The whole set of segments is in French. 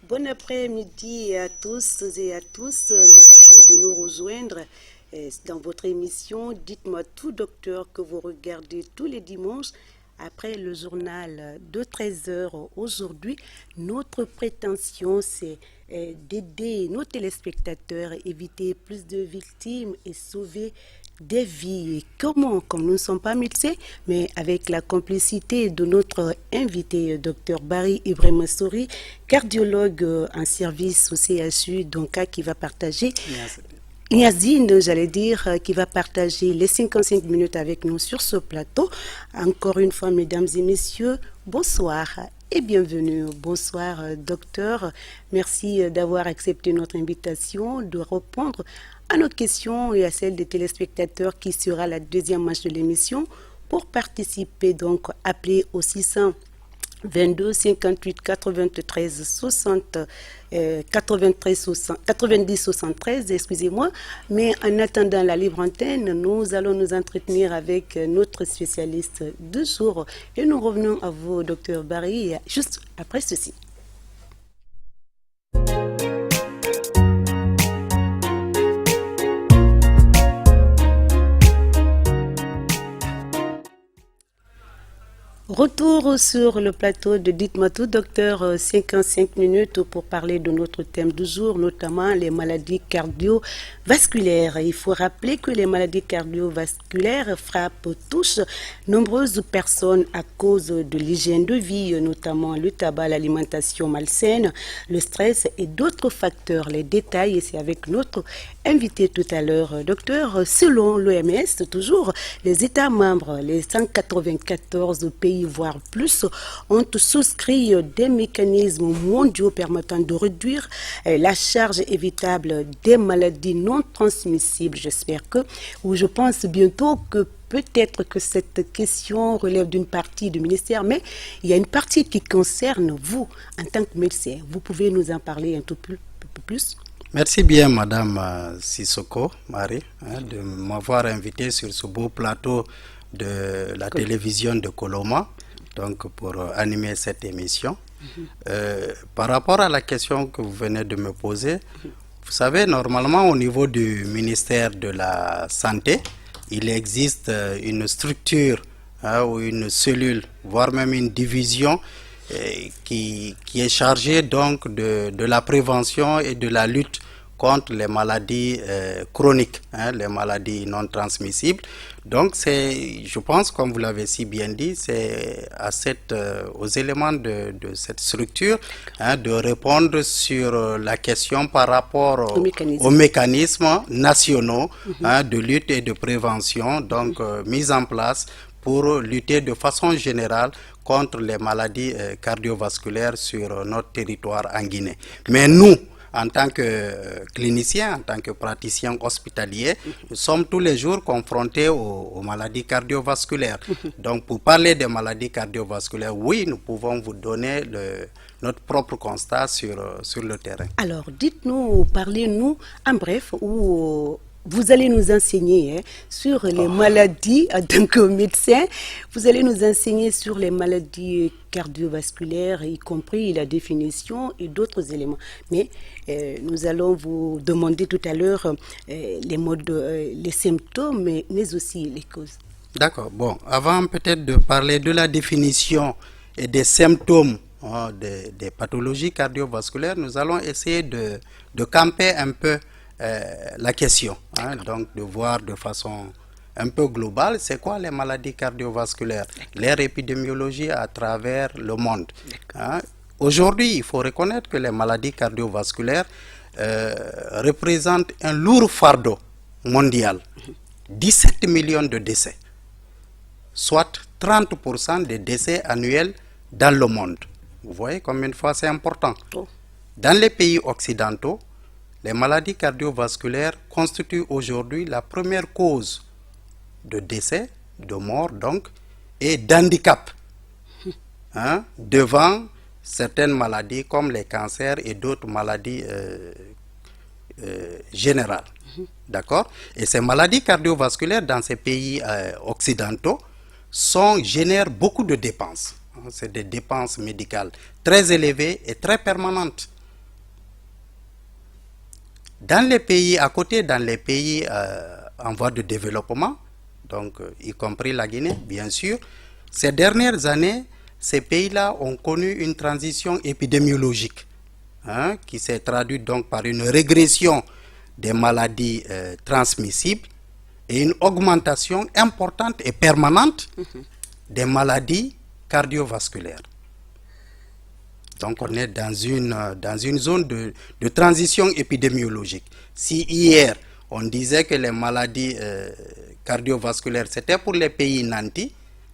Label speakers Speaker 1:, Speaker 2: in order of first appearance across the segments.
Speaker 1: Bon après-midi à tous et à tous. Merci de nous rejoindre dans votre émission. Dites-moi tout, docteur, que vous regardez tous les dimanches après le journal de 13 heures. Aujourd'hui, notre prétention, c'est d'aider nos téléspectateurs à éviter plus de victimes et sauver des vies. Comment? Comme nous ne sommes pas médecins, mais avec la complicité de notre invité, Dr Barry Ibrahima Souri, cardiologue en service au CHU, donc qui va partager. Niazine, j'allais dire, qui va partager les 55 minutes avec nous sur ce plateau. Encore une fois, mesdames et messieurs, bonsoir et bienvenue. Bonsoir, docteur. Merci d'avoir accepté notre invitation, de répondre à nos questions et à celles des téléspectateurs qui sera la deuxième manche de l'émission. Pour participer, donc, appelez au 622 58 93 60 90 73, excusez-moi. Mais en attendant la libre antenne, nous allons nous entretenir avec notre spécialiste du jour. Et nous revenons à vous, docteur Barry, juste après ceci. Retour sur le plateau de Dites-moi tout, docteur, 55 minutes pour parler de notre thème du jour, notamment les maladies cardiovasculaires. Il faut rappeler que les maladies cardiovasculaires frappent, touchent nombreuses personnes à cause de l'hygiène de vie, notamment le tabac, l'alimentation malsaine, le stress et d'autres facteurs. Les détails, c'est avec notre invité tout à l'heure, docteur. Selon l'OMS, toujours, les États membres, les 194 pays, voire plus, ont souscrit des mécanismes mondiaux permettant de réduire la charge évitable des maladies non transmissibles. J'espère que, ou je pense bientôt que peut-être que cette question relève d'une partie du ministère, mais il y a une partie qui concerne vous en tant que médecin. Vous pouvez nous en parler un peu plus?
Speaker 2: Merci bien, Madame Sissoko, Marie, de m'avoir invité sur ce beau plateau de la télévision de Coloma, donc pour animer cette émission. Par rapport à la question que vous venez de me poser, vous savez, normalement au niveau du ministère de la Santé, il existe une structure ou une cellule, voire même une division qui est chargée donc de la prévention et de la lutte contre les maladies chroniques, les maladies non transmissibles. Donc je pense, comme vous l'avez si bien dit, c'est aux éléments de cette structure de répondre sur la question par rapport aux mécanismes nationaux de lutte et de prévention, donc mis en place pour lutter de façon générale contre les maladies cardiovasculaires sur notre territoire en Guinée. Mais nous, en tant que cliniciens, en tant que praticiens hospitaliers, nous sommes tous les jours confrontés aux maladies cardiovasculaires. Donc, pour parler des maladies cardiovasculaires, oui, nous pouvons vous donner notre propre constat sur le terrain.
Speaker 1: Alors, dites-nous, parlez-nous en bref, ou vous allez nous enseigner sur les maladies, en tant que médecin, vous allez nous enseigner sur les maladies cardiovasculaires, y compris la définition et d'autres éléments. Mais nous allons vous demander tout à l'heure les symptômes, mais aussi les causes.
Speaker 2: D'accord. Bon, avant peut-être de parler de la définition et des symptômes des pathologies cardiovasculaires, nous allons essayer de camper un peu la question, donc de voir de façon un peu globale, c'est quoi les maladies cardiovasculaires, leur épidémiologie à travers le monde. Aujourd'hui, il faut reconnaître que les maladies cardiovasculaires représentent un lourd fardeau mondial, 17 millions de décès, soit 30% des décès annuels dans le monde. Vous voyez combien de fois c'est important. Dans les pays occidentaux, les maladies cardiovasculaires constituent aujourd'hui la première cause de décès, de mort donc, et d'handicap, devant certaines maladies comme les cancers et d'autres maladies générales. D'accord? Et ces maladies cardiovasculaires dans ces pays occidentaux génèrent beaucoup de dépenses. C'est des dépenses médicales très élevées et très permanentes. Dans les pays à côté, dans les pays en voie de développement, donc y compris la Guinée, bien sûr, ces dernières années, ces pays-là ont connu une transition épidémiologique, hein, qui s'est traduite donc par une régression des maladies transmissibles et une augmentation importante et permanente des maladies cardiovasculaires. Donc on est dans une zone de transition épidémiologique. Si hier on disait que les maladies cardiovasculaires c'était pour les pays nantis,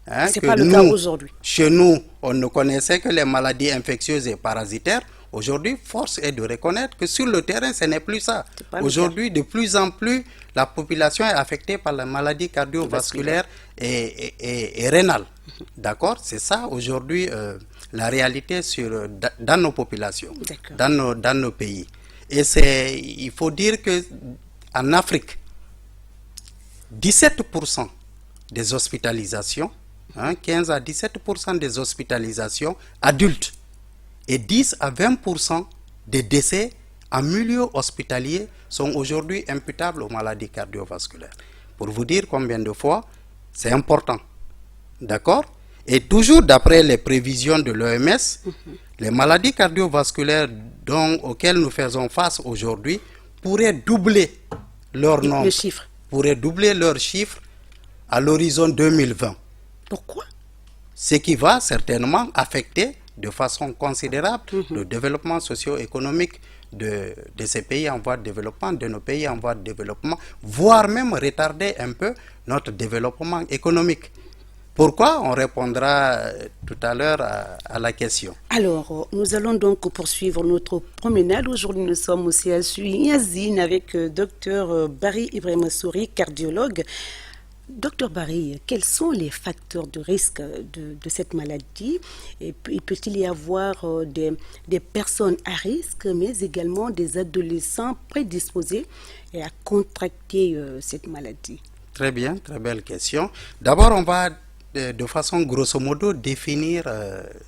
Speaker 2: hein,
Speaker 1: c'est pas le cas aujourd'hui.
Speaker 2: Chez nous, on ne connaissait que les maladies infectieuses et parasitaires. Aujourd'hui, force est de reconnaître que sur le terrain, ce n'est plus ça. Aujourd'hui, de plus en plus, la population est affectée par la maladie cardiovasculaire et rénale. D'accord? C'est ça aujourd'hui la réalité dans nos populations, dans nos pays. Et il faut dire qu'en Afrique, 17% des hospitalisations, 15 à 17% des hospitalisations adultes et 10 à 20% des décès en milieu hospitalier sont aujourd'hui imputables aux maladies cardiovasculaires. Pour vous dire combien de fois, c'est important. D'accord? Et toujours d'après les prévisions de l'OMS, les maladies cardiovasculaires auxquelles nous faisons face aujourd'hui pourraient doubler leur nombre, pourraient doubler leurs chiffres à l'horizon 2020.
Speaker 1: Pourquoi?
Speaker 2: Ce qui va certainement affecter de façon considérable le développement socio-économique de ces pays en voie de développement, de nos pays en voie de développement, voire même retarder un peu notre développement économique. Pourquoi? On répondra tout à l'heure à la question.
Speaker 1: Alors, nous allons donc poursuivre notre promenade. Aujourd'hui, nous sommes aussi à Yazine avec Dr Barry Ibrahima Souri, cardiologue. Docteur Barry, quels sont les facteurs de risque de cette maladie? Et peut-il y avoir des personnes à risque, mais également des adolescents prédisposés à contracter cette maladie?
Speaker 2: Très bien, très belle question. D'abord, on va de façon grosso modo définir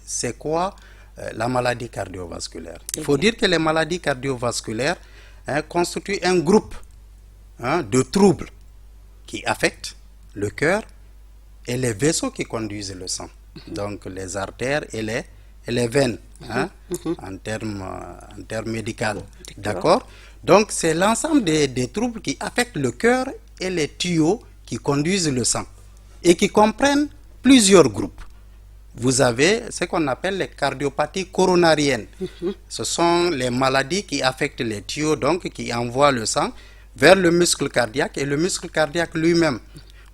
Speaker 2: c'est quoi la maladie cardiovasculaire. Il faut dire que les maladies cardiovasculaires constituent un groupe de troubles qui affectent le cœur et les vaisseaux qui conduisent le sang. Donc les artères et les veines, en termes médicaux. D'accord? Donc c'est l'ensemble des troubles qui affectent le cœur et les tuyaux qui conduisent le sang et qui comprennent plusieurs groupes. Vous avez ce qu'on appelle les cardiopathies coronariennes. Ce sont les maladies qui affectent les tuyaux, donc qui envoient le sang vers le muscle cardiaque et le muscle cardiaque lui-même.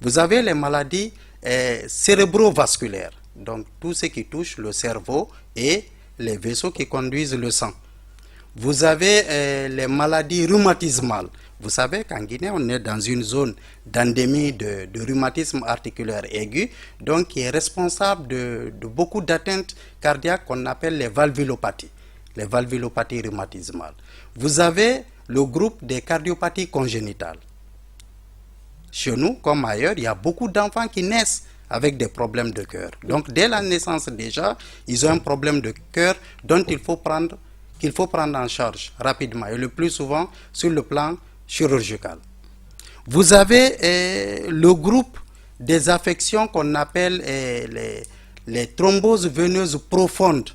Speaker 2: Vous avez les maladies cérébrovasculaires, donc tout ce qui touche le cerveau et les vaisseaux qui conduisent le sang. Vous avez les maladies rhumatismales. Vous savez qu'en Guinée, on est dans une zone d'endémie de rhumatisme articulaire aigu, donc qui est responsable de beaucoup d'atteintes cardiaques qu'on appelle les valvulopathies rhumatismales. Vous avez le groupe des cardiopathies congénitales. Chez nous, comme ailleurs, il y a beaucoup d'enfants qui naissent avec des problèmes de cœur. Donc, dès la naissance déjà, ils ont un problème de cœur qu'il faut prendre en charge rapidement et le plus souvent sur le plan chirurgical. Vous avez le groupe des affections qu'on appelle les thromboses veineuses profondes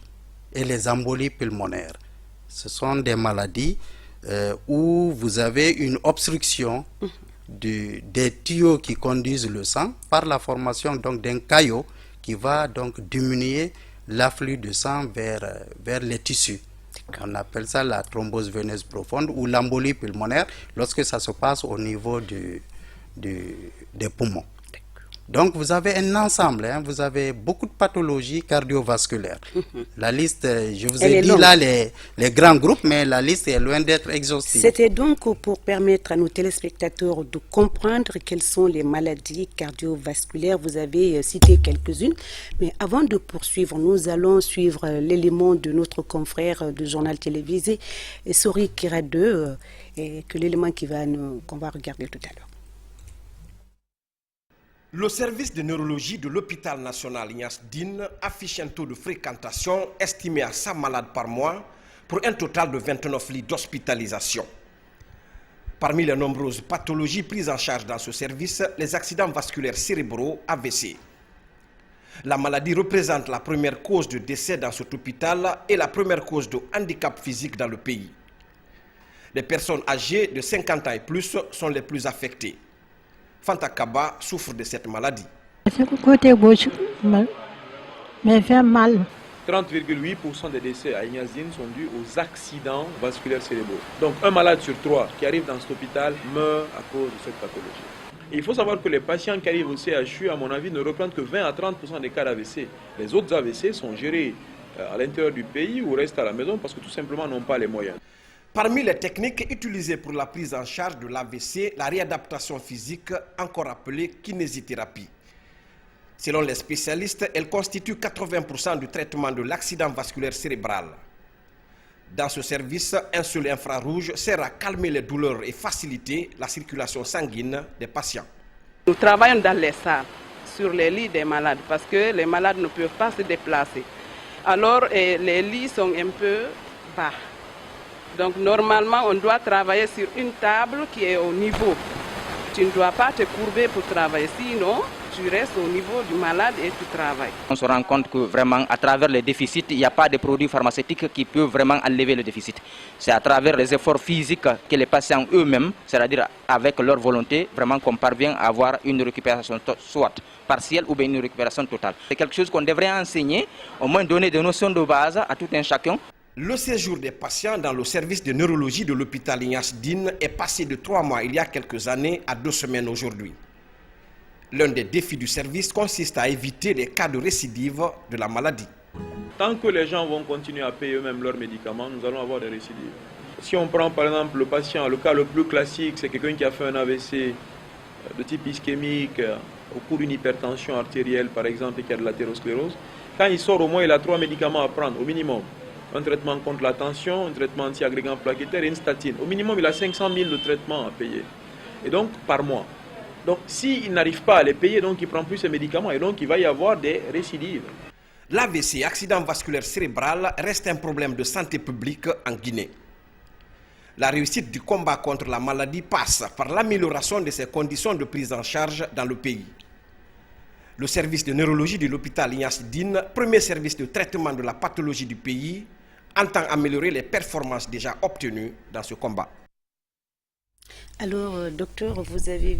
Speaker 2: et les embolies pulmonaires. Ce sont des maladies où vous avez une obstruction des tuyaux qui conduisent le sang par la formation donc d'un caillot qui va donc diminuer l'afflux de sang vers les tissus. On appelle ça la thrombose veineuse profonde ou l'embolie pulmonaire lorsque ça se passe au niveau des poumons. Donc vous avez un ensemble, vous avez beaucoup de pathologies cardiovasculaires. La liste, je vous ai dit là les grands groupes, mais la liste est loin d'être exhaustive.
Speaker 1: C'était donc pour permettre à nos téléspectateurs de comprendre quelles sont les maladies cardiovasculaires. Vous avez cité quelques-unes, mais avant de poursuivre, nous allons suivre l'élément de notre confrère du journal télévisé, Souri Kirade, et que l'élément qu'on va regarder tout à l'heure.
Speaker 3: Le service de neurologie de l'hôpital national Ignace Dine affiche un taux de fréquentation estimé à 100 malades par mois pour un total de 29 lits d'hospitalisation. Parmi les nombreuses pathologies prises en charge dans ce service, les accidents vasculaires cérébraux AVC. La maladie représente la première cause de décès dans cet hôpital et la première cause de handicap physique dans le pays. Les personnes âgées de 50 ans et plus sont les plus affectées. Fanta Kaba souffre de cette maladie.
Speaker 4: Côté gauche, me fait mal.
Speaker 5: 30,8% des décès à Ignace Dine sont dus aux accidents vasculaires cérébraux. Donc un malade sur 3 qui arrive dans cet hôpital meurt à cause de cette pathologie. Et il faut savoir que les patients qui arrivent au CHU, à mon avis, ne représentent que 20 à 30% des cas d'AVC. Les autres AVC sont gérés à l'intérieur du pays ou restent à la maison parce que tout simplement n'ont pas les moyens.
Speaker 3: Parmi les techniques utilisées pour la prise en charge de l'AVC, la réadaptation physique, encore appelée kinésithérapie. Selon les spécialistes, elle constitue 80% du traitement de l'accident vasculaire cérébral. Dans ce service, un seul infrarouge sert à calmer les douleurs et faciliter la circulation sanguine des patients.
Speaker 6: Nous travaillons dans les salles, sur les lits des malades, parce que les malades ne peuvent pas se déplacer. Alors, les lits sont un peu bas. Donc, normalement, on doit travailler sur une table qui est au niveau. Tu ne dois pas te courber pour travailler, sinon tu restes au niveau du malade et tu travailles.
Speaker 7: On se rend compte que vraiment à travers les déficits, il n'y a pas de produits pharmaceutiques qui peuvent vraiment enlever le déficit. C'est à travers les efforts physiques que les patients eux-mêmes, c'est-à-dire avec leur volonté, vraiment qu'on parvient à avoir une récupération soit partielle ou bien une récupération totale. C'est quelque chose qu'on devrait enseigner, au moins donner des notions de base à tout un chacun.
Speaker 3: Le séjour des patients dans le service de neurologie de l'hôpital Ignace Dine est passé de 3 mois il y a quelques années à 2 semaines aujourd'hui. L'un des défis du service consiste à éviter les cas de récidive de la maladie.
Speaker 5: Tant que les gens vont continuer à payer eux-mêmes leurs médicaments, nous allons avoir des récidives. Si on prend par exemple le patient, le cas le plus classique, c'est quelqu'un qui a fait un AVC de type ischémique au cours d'une hypertension artérielle par exemple et qui a de l'athérosclérose. Quand il sort, au moins il a 3 médicaments à prendre au minimum. Un traitement contre la tension, un traitement anti-agrégant plaquettaire et une statine. Au minimum, il a 500 000 de traitements à payer. Et donc, par mois. Donc, s'il n'arrive pas à les payer, donc il ne prend plus ses médicaments. Et donc, il va y avoir des récidives.
Speaker 3: L'AVC, accident vasculaire cérébral, reste un problème de santé publique en Guinée. La réussite du combat contre la maladie passe par l'amélioration de ses conditions de prise en charge dans le pays. Le service de neurologie de l'hôpital Ignace Dine, premier service de traitement de la pathologie du pays, entend améliorer les performances déjà obtenues dans ce combat.
Speaker 1: Alors, docteur, vous avez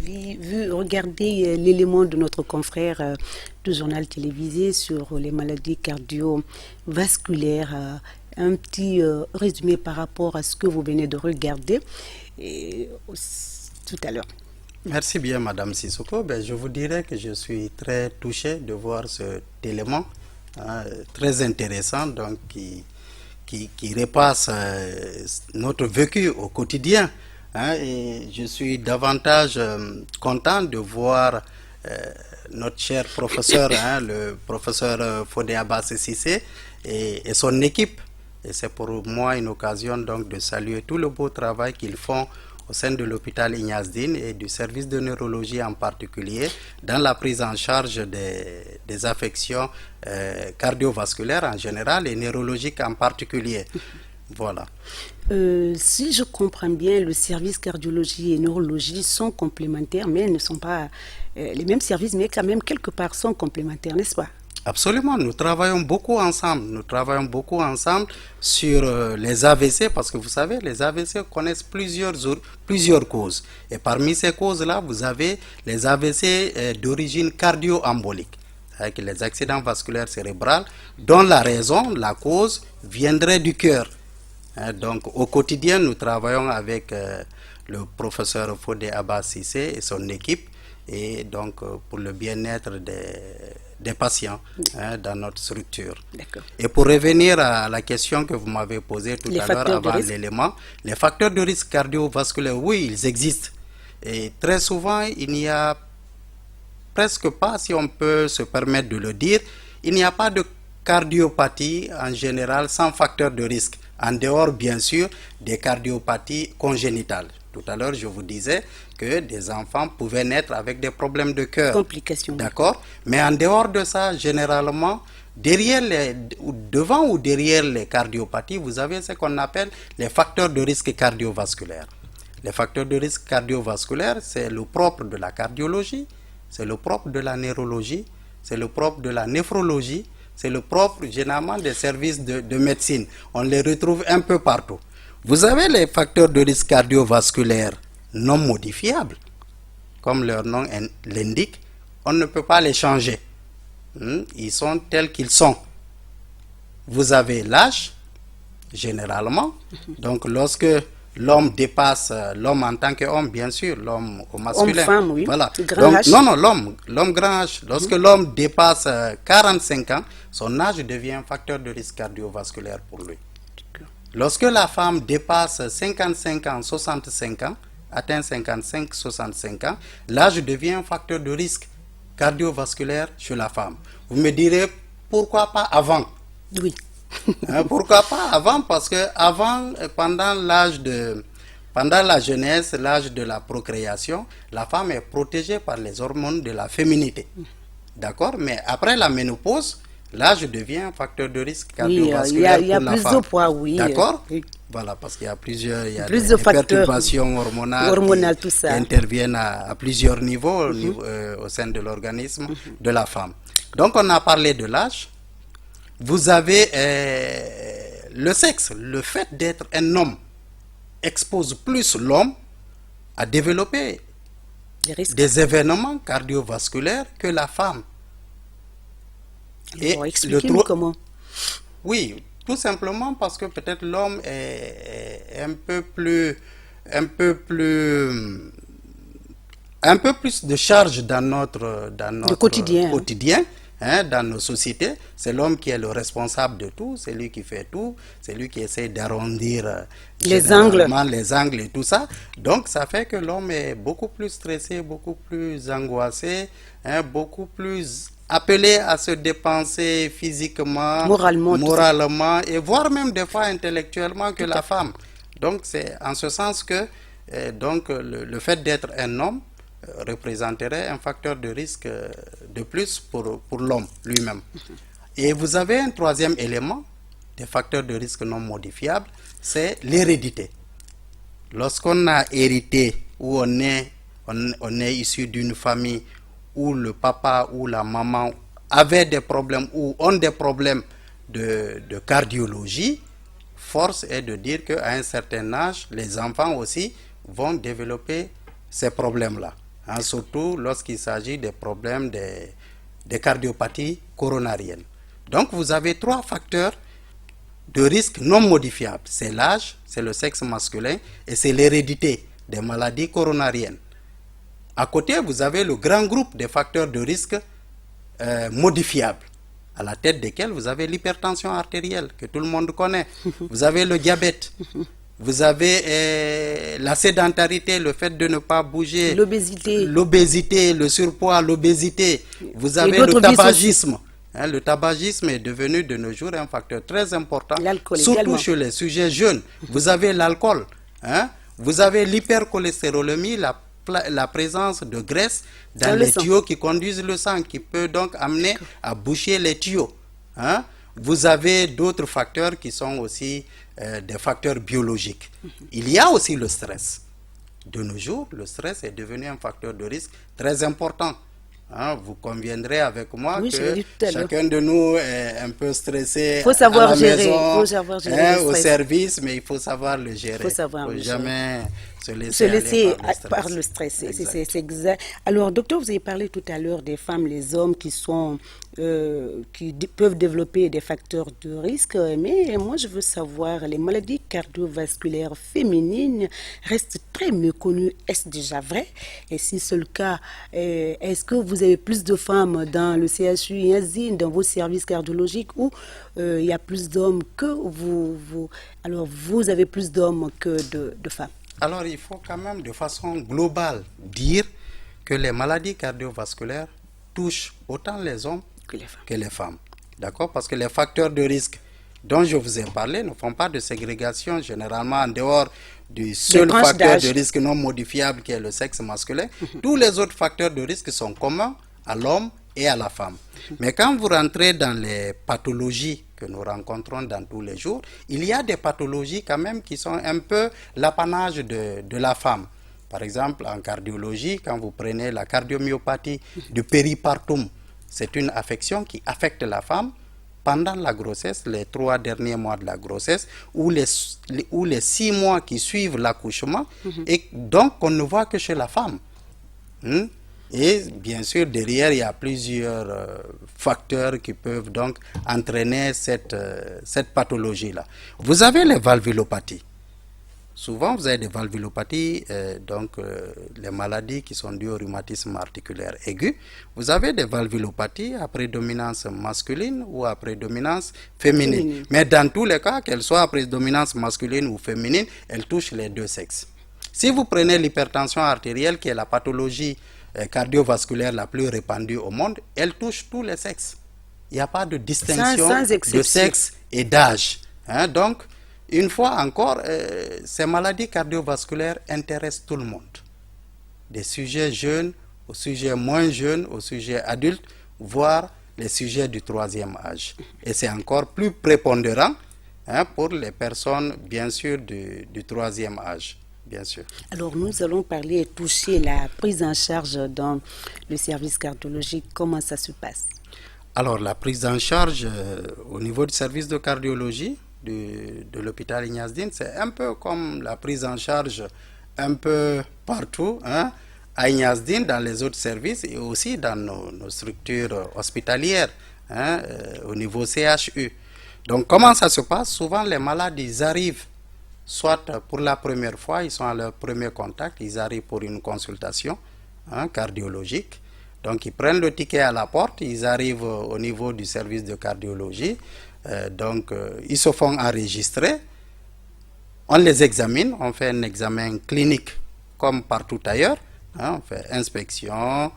Speaker 1: regardé l'élément de notre confrère du journal télévisé sur les maladies cardiovasculaires. Un petit résumé par rapport à ce que vous venez de regarder tout à l'heure.
Speaker 2: Merci bien, Madame Sissoko. Je vous dirais que je suis très touché de voir cet élément très intéressant donc, qui repasse notre vécu au quotidien. Et je suis davantage content de voir notre cher professeur, le professeur Fodé Abbas Cissé et son équipe. Et c'est pour moi une occasion donc de saluer tout le beau travail qu'ils font au sein de l'hôpital Ignace Dine et du service de neurologie en particulier dans la prise en charge des affections cardiovasculaires en général et neurologiques en particulier. Voilà.
Speaker 1: Si je comprends bien, le service cardiologie et neurologie sont complémentaires, mais ne sont pas les mêmes services, mais quand même quelque part sont complémentaires, n'est-ce pas?
Speaker 2: Absolument, nous travaillons beaucoup ensemble. Nous travaillons beaucoup ensemble sur les AVC parce que vous savez, les AVC connaissent plusieurs causes. Et parmi ces causes-là, vous avez les AVC d'origine cardio-embolique, avec les accidents vasculaires cérébraux, dont la raison, la cause, viendrait du cœur. Donc, au quotidien, nous travaillons avec le professeur Fodé Abbas Cissé et son équipe, et donc pour le bien-être des patients dans notre structure. Et pour revenir à la question que vous m'avez posée tout à l'heure avant l'élément, les facteurs de risque cardiovasculaire, oui, ils existent. Et très souvent, il n'y a presque pas, si on peut se permettre de le dire, il n'y a pas de cardiopathie en général sans facteur de risque, en dehors bien sûr des cardiopathies congénitales. Tout à l'heure, je vous disais que des enfants pouvaient naître avec des problèmes de cœur.
Speaker 1: Complications.
Speaker 2: D'accord. Mais en dehors de ça, généralement, devant ou derrière les cardiopathies, vous avez ce qu'on appelle les facteurs de risque cardiovasculaire. Les facteurs de risque cardiovasculaire, c'est le propre de la cardiologie, c'est le propre de la neurologie, c'est le propre de la néphrologie, c'est le propre généralement des services de médecine. On les retrouve un peu partout. Vous avez les facteurs de risque cardiovasculaire non modifiables, comme leur nom l'indique, on ne peut pas les changer. Ils sont tels qu'ils sont. Vous avez l'âge, généralement. Donc, lorsque l'homme dépasse, l'homme en tant qu'homme, bien sûr, l'homme au masculin.
Speaker 1: Homme-femme, oui.
Speaker 2: Voilà.
Speaker 1: Grand âge.
Speaker 2: Non, l'homme grand âge. Lorsque l'homme dépasse 45 ans, son âge devient un facteur de risque cardiovasculaire pour lui. Lorsque la femme dépasse 55 ans, 65 ans, atteint 55, 65 ans, l'âge devient un facteur de risque cardiovasculaire chez la femme. Vous me direz, pourquoi pas avant?
Speaker 1: Oui.
Speaker 2: Pourquoi pas avant? Parce que avant, pendant la jeunesse, l'âge de la procréation, la femme est protégée par les hormones de la féminité. D'accord? Mais après la ménopause, l'âge devient un facteur de risque cardiovasculaire
Speaker 1: il y a
Speaker 2: pour la
Speaker 1: plus
Speaker 2: femme.
Speaker 1: de poids, oui.
Speaker 2: D'accord?
Speaker 1: Oui.
Speaker 2: Voilà, parce qu'il y a plusieurs
Speaker 1: Plus de facteurs
Speaker 2: perturbations hormonales
Speaker 1: tout
Speaker 2: qui
Speaker 1: ça.
Speaker 2: interviennent à plusieurs niveaux au sein de l'organisme de la femme. Donc, on a parlé de l'âge. Vous avez le sexe. Le fait d'être un homme expose plus l'homme à développer des événements cardiovasculaires que la femme.
Speaker 1: Alors, expliquez-nous comment.
Speaker 2: Oui, tout simplement parce que peut-être l'homme est un peu plus de charge dans notre quotidien, dans nos sociétés. C'est l'homme qui est le responsable de tout, c'est lui qui fait tout, c'est lui qui essaie d'arrondir
Speaker 1: les angles
Speaker 2: et tout ça. Donc ça fait que l'homme est beaucoup plus stressé, beaucoup plus angoissé, beaucoup plus appelé à se dépenser physiquement, moralement et voire même des fois intellectuellement que la femme. Donc c'est en ce sens que le fait d'être un homme représenterait un facteur de risque de plus pour l'homme lui-même. Et vous avez un troisième élément des facteurs de risque non modifiables, c'est l'hérédité. Lorsqu'on a hérité ou on est issu d'une famille où le papa ou la maman avaient des problèmes ou ont des problèmes de cardiologie, force est de dire qu'à un certain âge, les enfants aussi vont développer ces problèmes-là. Surtout lorsqu'il s'agit des problèmes des cardiopathies coronariennes. Donc vous avez trois facteurs de risque non modifiables. C'est l'âge, c'est le sexe masculin et c'est l'hérédité des maladies coronariennes. À côté, vous avez le grand groupe des facteurs de risque modifiables, à la tête desquels vous avez l'hypertension artérielle, que tout le monde connaît. Vous avez le diabète. Vous avez la sédentarité, le fait de ne pas bouger. L'obésité, le surpoids, l'obésité. Vous avez le tabagisme. Le tabagisme est devenu de nos jours un facteur très important, surtout également chez les sujets jeunes. Vous avez l'alcool. Vous avez l'hypercholestérolémie, la présence de graisse dans les tuyaux qui conduisent le sang, qui peut donc amener à boucher les tuyaux. Vous avez d'autres facteurs qui sont aussi des facteurs biologiques. Il y a aussi le stress. De nos jours, le stress est devenu un facteur de risque très important. Vous conviendrez avec moi que chacun de nous est un peu stressé à la maison, au service, mais il faut savoir le gérer. Il ne faut jamais se laisser aller
Speaker 1: par le stress. C'est exact. Alors, docteur, vous avez parlé tout à l'heure des femmes, les hommes qui peuvent développer des facteurs de risque, mais moi je veux savoir, les maladies cardiovasculaires féminines restent très méconnues. Est-ce déjà vrai? Et si c'est le cas, est-ce que vous avez plus de femmes dans le CHU Yazine, dans vos services cardiologiques, où il y a plus d'hommes que vous? Alors, vous avez plus d'hommes que de femmes?
Speaker 2: Alors, il faut quand même de façon globale dire que les maladies cardiovasculaires touchent autant les hommes que les femmes. D'accord? Parce que les facteurs de risque dont je vous ai parlé ne font pas de ségrégation généralement en dehors du seul facteur de risque non modifiable qui est le sexe masculin. Tous les autres facteurs de risque sont communs à l'homme et à la femme. Mais quand vous rentrez dans les pathologies que nous rencontrons dans tous les jours. Il y a des pathologies quand même qui sont un peu l'apanage de la femme. Par exemple, en cardiologie, quand vous prenez la cardiomyopathie du péripartum, c'est une affection qui affecte la femme pendant la grossesse, les 3 derniers mois de la grossesse, ou les 6 mois qui suivent l'accouchement, et donc on ne voit que chez la femme. Et bien sûr, derrière, il y a plusieurs facteurs qui peuvent donc entraîner cette pathologie-là. Vous avez les valvulopathies. Souvent, vous avez des valvulopathies, les maladies qui sont dues au rhumatisme articulaire aigu. Vous avez des valvulopathies à prédominance masculine ou à prédominance féminine. Mais dans tous les cas, qu'elles soient à prédominance masculine ou féminine, elles touchent les deux sexes. Si vous prenez l'hypertension artérielle, qui est la pathologie cardiovasculaire la plus répandue au monde, elle touche tous les sexes. Il n'y a pas de distinction de sexe et d'âge. Donc, une fois encore, ces maladies cardiovasculaires intéressent tout le monde. Des sujets jeunes aux sujets moins jeunes, aux sujets adultes, voire les sujets du 3e âge. Et c'est encore plus prépondérant pour les personnes, bien sûr, du 3e âge. Bien sûr.
Speaker 1: Alors, nous allons parler et toucher la prise en charge dans le service cardiologique. Comment ça se passe?
Speaker 2: Alors, la prise en charge au niveau du service de cardiologie de l'hôpital Ignace Dine, c'est un peu comme la prise en charge un peu partout, à Ignace Dine, dans les autres services et aussi dans nos structures hospitalières, au niveau CHU. Donc, comment ça se passe? Souvent, les malades, ils arrivent soit pour la première fois, ils sont à leur premier contact, ils arrivent pour une consultation cardiologique. Donc, ils prennent le ticket à la porte, ils arrivent au niveau du service de cardiologie. Ils se font enregistrer. On les examine, on fait un examen clinique comme partout ailleurs. On fait inspection,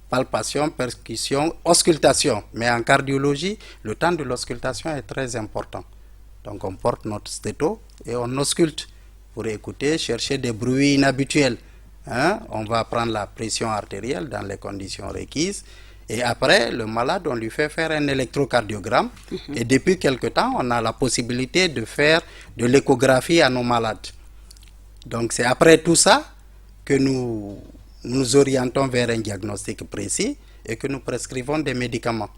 Speaker 2: palpation, percussion, auscultation. Mais en cardiologie, le temps de l'auscultation est très important. Donc, on porte notre stéto et on ausculte pour écouter, chercher des bruits inhabituels. On va prendre la pression artérielle dans les conditions requises. Et après, le malade, on lui fait faire un électrocardiogramme. Et depuis quelque temps, on a la possibilité de faire de l'échographie à nos malades. Donc, c'est après tout ça que nous nous orientons vers un diagnostic précis et que nous prescrivons des médicaments.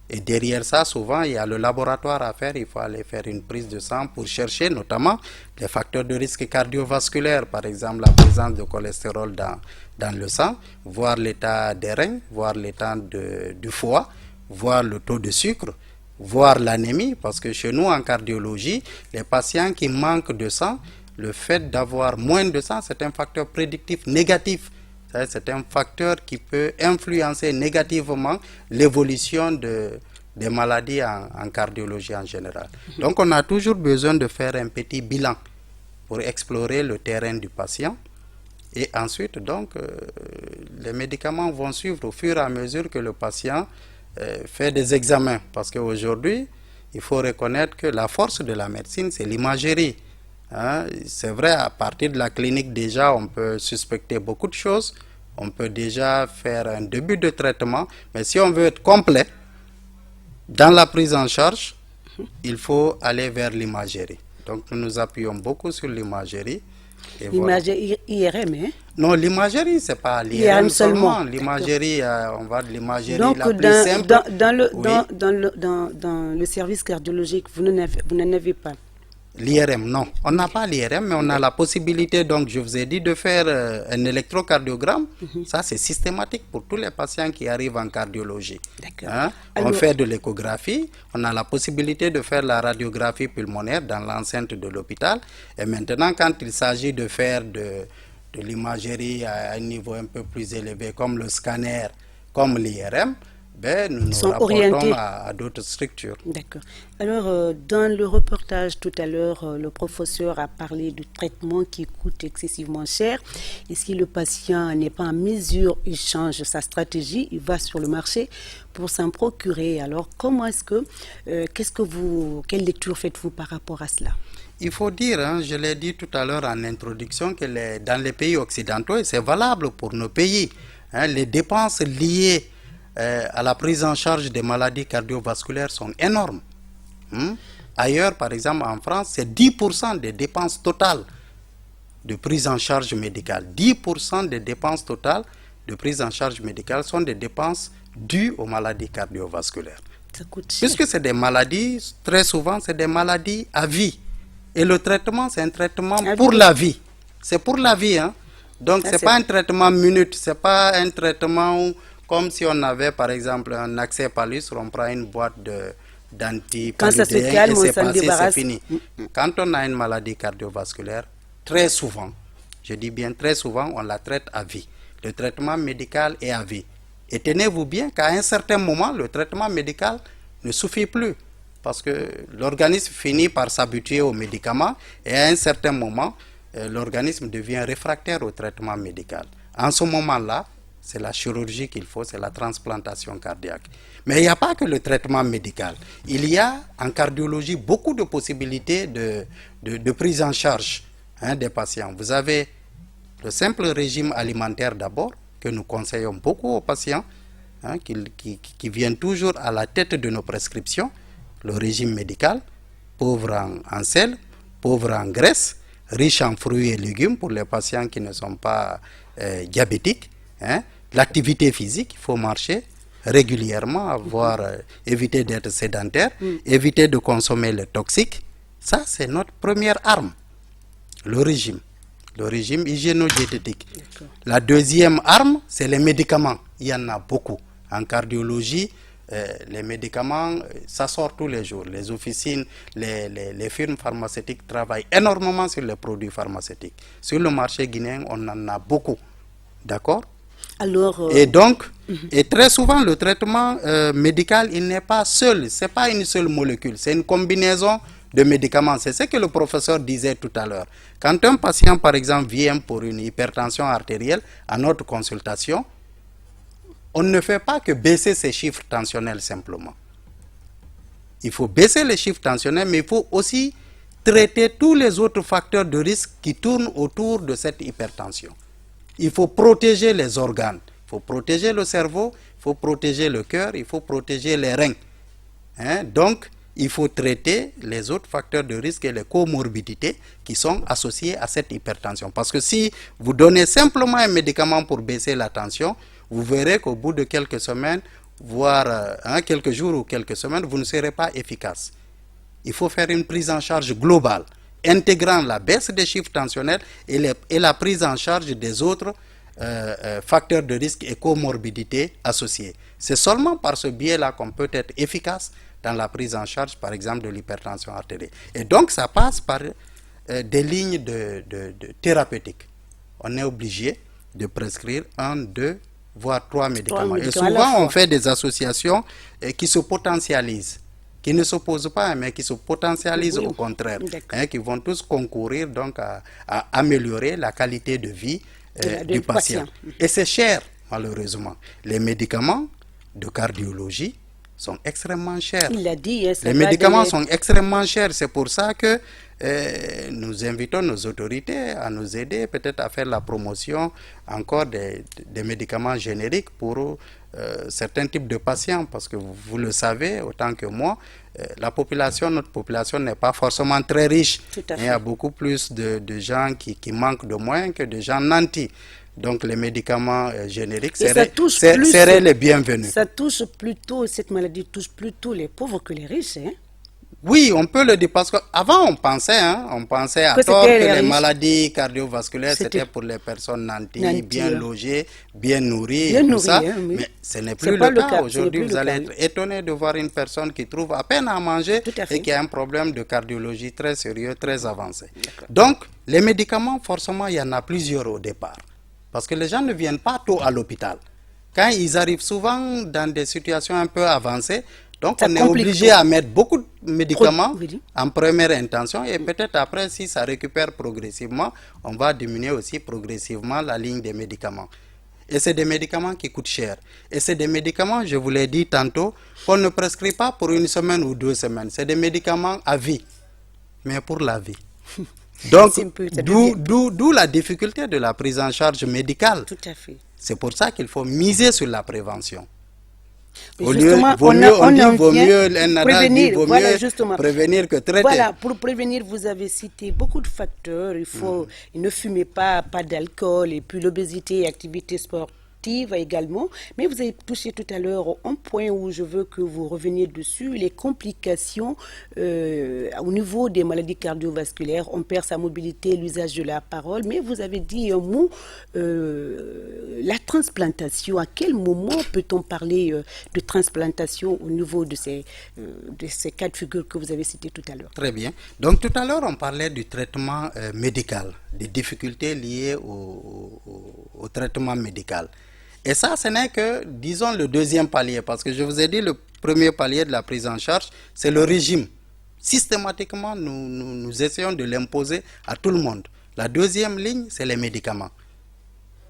Speaker 2: Et derrière ça, souvent, il y a le laboratoire à faire. Il faut aller faire une prise de sang pour chercher notamment les facteurs de risque cardiovasculaire, par exemple la présence de cholestérol dans le sang, voir l'état des reins, voir l'état du foie, voir le taux de sucre, voir l'anémie, parce que chez nous, en cardiologie, les patients qui manquent de sang, le fait d'avoir moins de sang, c'est un facteur prédictif négatif. C'est un facteur qui peut influencer négativement l'évolution des maladies en cardiologie en général. Donc, on a toujours besoin de faire un petit bilan pour explorer le terrain du patient. Et ensuite, donc, les médicaments vont suivre au fur et à mesure que le patient fait des examens. Parce qu'aujourd'hui, il faut reconnaître que la force de la médecine, c'est l'imagerie. C'est vrai, à partir de la clinique, déjà, on peut suspecter beaucoup de choses. On peut déjà faire un début de traitement. Mais si on veut être complet, dans la prise en charge, il faut aller vers l'imagerie. Donc, nous nous appuyons beaucoup sur l'imagerie.
Speaker 1: L'imagerie IRM,
Speaker 2: Non, l'imagerie, ce n'est pas l'IRM seulement. L'imagerie, on va de l'imagerie la plus simple.
Speaker 1: Dans le service cardiologique, vous n'en avez pas.
Speaker 2: L'IRM, non. On n'a pas l'IRM, mais on a la possibilité, donc je vous ai dit, de faire un électrocardiogramme. Ça, c'est systématique pour tous les patients qui arrivent en cardiologie. On fait de l'échographie. On a la possibilité de faire la radiographie pulmonaire dans l'enceinte de l'hôpital. Et maintenant, quand il s'agit de faire de l'imagerie à un niveau un peu plus élevé, comme le scanner, comme l'IRM, nous nous rapportons à d'autres structures.
Speaker 1: D'accord. Alors, dans le reportage tout à l'heure, le professeur a parlé du traitement qui coûte excessivement cher. Et si le patient n'est pas en mesure, il change sa stratégie, il va sur le marché pour s'en procurer. Alors, comment est-ce que, quelle lecture faites-vous par rapport à cela?
Speaker 2: Il faut dire, je l'ai dit tout à l'heure en introduction, que dans les pays occidentaux, et c'est valable pour nos pays, les dépenses liées à la prise en charge des maladies cardiovasculaires sont énormes. Ailleurs, par exemple, en France, c'est 10% des dépenses totales de prise en charge médicale. 10% des dépenses totales de prise en charge médicale sont des dépenses dues aux maladies cardiovasculaires.
Speaker 1: Ça coûte cher.
Speaker 2: Puisque c'est des maladies, très souvent, c'est des maladies à vie. Et le traitement, c'est un traitement pour la vie. C'est pour la vie, hein. Donc, c'est pas un traitement minute, c'est pas un traitement comme si on avait, par exemple, un accès palus, on prend une boîte d'antipaludéens et c'est passé, c'est fini. Quand on a une maladie cardiovasculaire, très souvent, je dis bien très souvent, on la traite à vie. Le traitement médical est à vie. Et tenez-vous bien qu'à un certain moment, le traitement médical ne suffit plus. Parce que l'organisme finit par s'habituer aux médicaments et à un certain moment, l'organisme devient réfractaire au traitement médical. En ce moment-là, c'est la chirurgie qu'il faut, c'est la transplantation cardiaque. Mais il n'y a pas que le traitement médical. Il y a en cardiologie beaucoup de possibilités de prise en charge des patients. Vous avez le simple régime alimentaire d'abord, que nous conseillons beaucoup aux patients, qui viennent toujours à la tête de nos prescriptions. Le régime médical, pauvre en sel, pauvre en graisse, riche en fruits et légumes pour les patients qui ne sont pas diabétiques. L'activité physique, il faut marcher régulièrement, éviter d'être sédentaire, éviter de consommer les toxiques. Ça, c'est notre première arme, le régime hygiéno-diététique. La deuxième arme, c'est les médicaments. Il y en a beaucoup. En cardiologie, les médicaments, ça sort tous les jours. Les officines, les firmes pharmaceutiques travaillent énormément sur les produits pharmaceutiques. Sur le marché guinéen, on en a beaucoup. D'accord?
Speaker 1: Alors,
Speaker 2: et donc, et très souvent, le traitement médical, il n'est pas seul. Ce n'est pas une seule molécule. C'est une combinaison de médicaments. C'est ce que le professeur disait tout à l'heure. Quand un patient, par exemple, vient pour une hypertension artérielle à notre consultation, on ne fait pas que baisser ses chiffres tensionnels simplement. Il faut baisser les chiffres tensionnels, mais il faut aussi traiter tous les autres facteurs de risque qui tournent autour de cette hypertension. Il faut protéger les organes, il faut protéger le cerveau, il faut protéger le cœur, il faut protéger les reins. Donc, il faut traiter les autres facteurs de risque et les comorbidités qui sont associés à cette hypertension. Parce que si vous donnez simplement un médicament pour baisser la tension, vous verrez qu'au bout de quelques semaines, voire quelques jours ou quelques semaines, vous ne serez pas efficace. Il faut faire une prise en charge globale, intégrant la baisse des chiffres tensionnels et la prise en charge des autres facteurs de risque et comorbidités associés. C'est seulement par ce biais-là qu'on peut être efficace dans la prise en charge, par exemple, de l'hypertension artérielle. Et donc, ça passe par des lignes de thérapeutiques. On est obligé de prescrire 1, 2, voire 3 médicaments. Et souvent, on fait des associations qui se potentialisent, qui ne s'opposent pas, mais qui se potentialisent au contraire, qui vont tous concourir donc à améliorer la qualité de vie du patient. Et c'est cher, malheureusement. Les médicaments de cardiologie sont extrêmement chers.
Speaker 1: Il l'a dit,
Speaker 2: les médicaments sont extrêmement chers. C'est pour ça que nous invitons nos autorités à nous aider, peut-être à faire la promotion encore des médicaments génériques pour certains types de patients. Parce que vous le savez, autant que moi, notre population n'est pas forcément très riche. Il y a beaucoup plus de gens qui manquent de moyens que de gens nantis. Donc les médicaments génériques seraient les bienvenus.
Speaker 1: Ça touche plutôt, cette maladie touche plutôt les pauvres que les riches.
Speaker 2: Oui, on peut le dire parce qu'avant on pensait à tort que les maladies cardiovasculaires c'était pour les personnes nanties, bien logées, bien nourries, tout ça. Mais ce n'est plus le cas. Aujourd'hui, vous allez être étonné de voir une personne qui trouve à peine à manger et qui a un problème de cardiologie très sérieux, très avancé. Donc, les médicaments, forcément, il y en a plusieurs au départ. Parce que les gens ne viennent pas tôt à l'hôpital. Quand ils arrivent souvent dans des situations un peu avancées, donc on est obligé à mettre beaucoup de médicaments en première intention et peut-être après, si ça récupère progressivement, on va diminuer aussi progressivement la ligne des médicaments. Et c'est des médicaments qui coûtent cher. Et c'est des médicaments, je vous l'ai dit tantôt, qu'on ne prescrit pas pour 1 semaine ou 2 semaines. C'est des médicaments à vie, mais pour la vie. Donc, d'où la difficulté de la prise en charge médicale.
Speaker 1: Tout à fait.
Speaker 2: C'est pour ça qu'il faut miser sur la prévention.
Speaker 1: Mais
Speaker 2: Au lieu,
Speaker 1: justement,
Speaker 2: vaut mieux, on dit,
Speaker 1: en
Speaker 2: vaut
Speaker 1: vient
Speaker 2: mieux, un adage dit, vaut
Speaker 1: voilà,
Speaker 2: mieux
Speaker 1: justement.
Speaker 2: prévenir que traiter.
Speaker 1: Voilà, pour prévenir, vous avez cité beaucoup de facteurs. Il ne fumez pas d'alcool, et puis l'obésité et activité sportive également. Mais vous avez touché tout à l'heure un point où je veux que vous reveniez dessus, les complications au niveau des maladies cardiovasculaires. On perd sa mobilité, l'usage de la parole. Mais vous avez dit un mot, la transplantation. À quel moment peut-on parler de transplantation au niveau de ces cas de figure que vous avez cités tout à l'heure?
Speaker 2: Très bien. Donc tout à l'heure, on parlait du traitement médical, des difficultés liées au traitement médical. Et ça, ce n'est que, disons, le deuxième palier, parce que je vous ai dit, le premier palier de la prise en charge, c'est le régime. Systématiquement, nous essayons de l'imposer à tout le monde. La deuxième ligne, c'est les médicaments.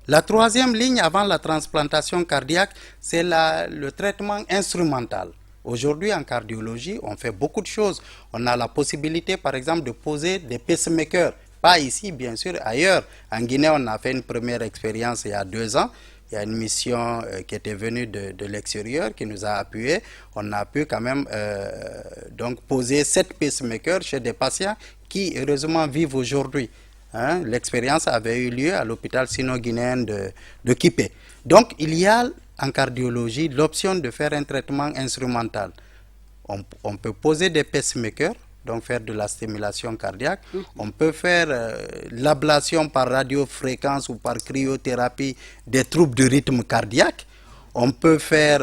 Speaker 2: La troisième ligne, avant la transplantation cardiaque, c'est le traitement instrumental. Aujourd'hui, en cardiologie, on fait beaucoup de choses. On a la possibilité, par exemple, de poser des pacemakers. Pas ici, bien sûr, ailleurs. En Guinée, on a fait une première expérience il y a 2 ans. Il y a une mission qui était venue de l'extérieur, qui nous a appuyés. On a pu quand même donc poser 7 pacemakers chez des patients qui, heureusement, vivent aujourd'hui. Hein? L'expérience avait eu lieu à l'hôpital sino-guinéen de Kipé. Donc, il y a en cardiologie l'option de faire un traitement instrumental. On peut poser des pacemakers, donc faire de la stimulation cardiaque. On peut faire l'ablation par radiofréquence ou par cryothérapie des troubles du rythme cardiaque. On peut faire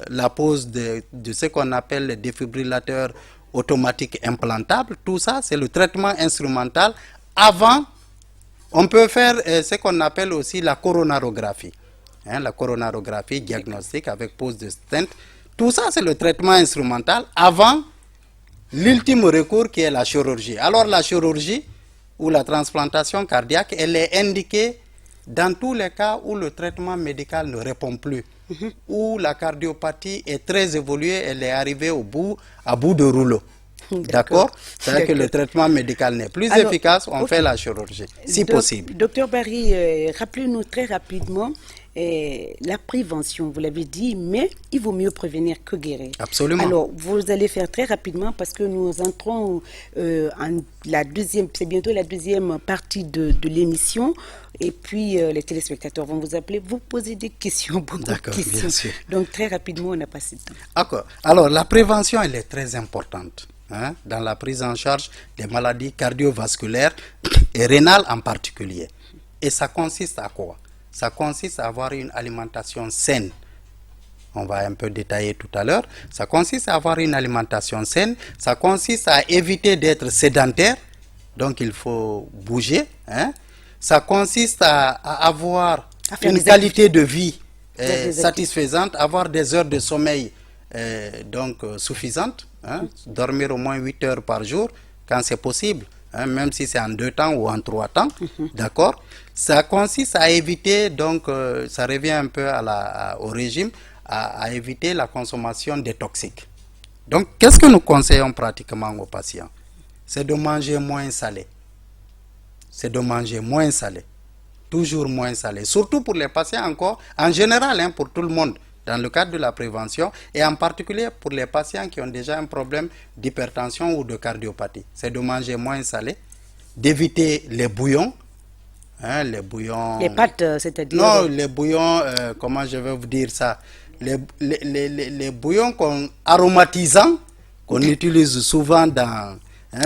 Speaker 2: la pose de ce qu'on appelle le défibrillateur automatique implantable. Tout ça, c'est le traitement instrumental. Avant, on peut faire ce qu'on appelle aussi la coronarographie. Hein, la coronarographie diagnostique avec pose de stent. Tout ça, c'est le traitement instrumental avant l'ultime recours qui est la chirurgie. Alors la chirurgie ou la transplantation cardiaque, elle est indiquée dans tous les cas où le traitement médical ne répond plus, où la cardiopathie est très évoluée, elle est arrivée à bout de rouleau. D'accord. C'est-à-dire que le traitement médical n'est plus efficace, on fait la chirurgie, si possible.
Speaker 1: Docteur Barry, rappelez-nous très rapidement la prévention, vous l'avez dit, mais il vaut mieux prévenir que guérir.
Speaker 2: Absolument.
Speaker 1: Alors, vous allez faire très rapidement parce que nous entrons en la deuxième, c'est bientôt la deuxième partie de l'émission. Et puis, les téléspectateurs vont vous appeler, vous poser des questions, beaucoup de questions.
Speaker 2: Bien sûr.
Speaker 1: Donc, très rapidement, on n'a pas assez de temps.
Speaker 2: D'accord. Alors, la prévention, elle est très importante. Hein, dans la prise en charge des maladies cardiovasculaires et rénales en particulier. Et ça consiste à quoi? Ça consiste à avoir une alimentation saine. On va un peu détailler tout à l'heure. Ça consiste à avoir une alimentation saine. Ça consiste à éviter d'être sédentaire. Donc il faut bouger. Hein. Ça consiste à avoir une qualité de vie satisfaisante, avoir des heures de sommeil suffisantes. Hein, dormir au moins 8 heures par jour quand c'est possible, hein, même si c'est en 2 temps ou en 3 temps, d'accord. Ça consiste à éviter, donc ça revient un peu au régime, à éviter la consommation des toxiques. Donc qu'est-ce que nous conseillons pratiquement aux patients? C'est de manger moins salé. C'est de manger moins salé. Toujours moins salé. Surtout pour les patients encore, en général, hein, pour tout le monde. Dans le cadre de la prévention et en particulier pour les patients qui ont déjà un problème d'hypertension ou de cardiopathie. C'est de manger moins salé, d'éviter les bouillons. Hein, les bouillons...
Speaker 1: Les pâtes, c'est-à-dire...
Speaker 2: Non, les bouillons, comment je vais vous dire ça? Les bouillons aromatisants qu'on utilise souvent dans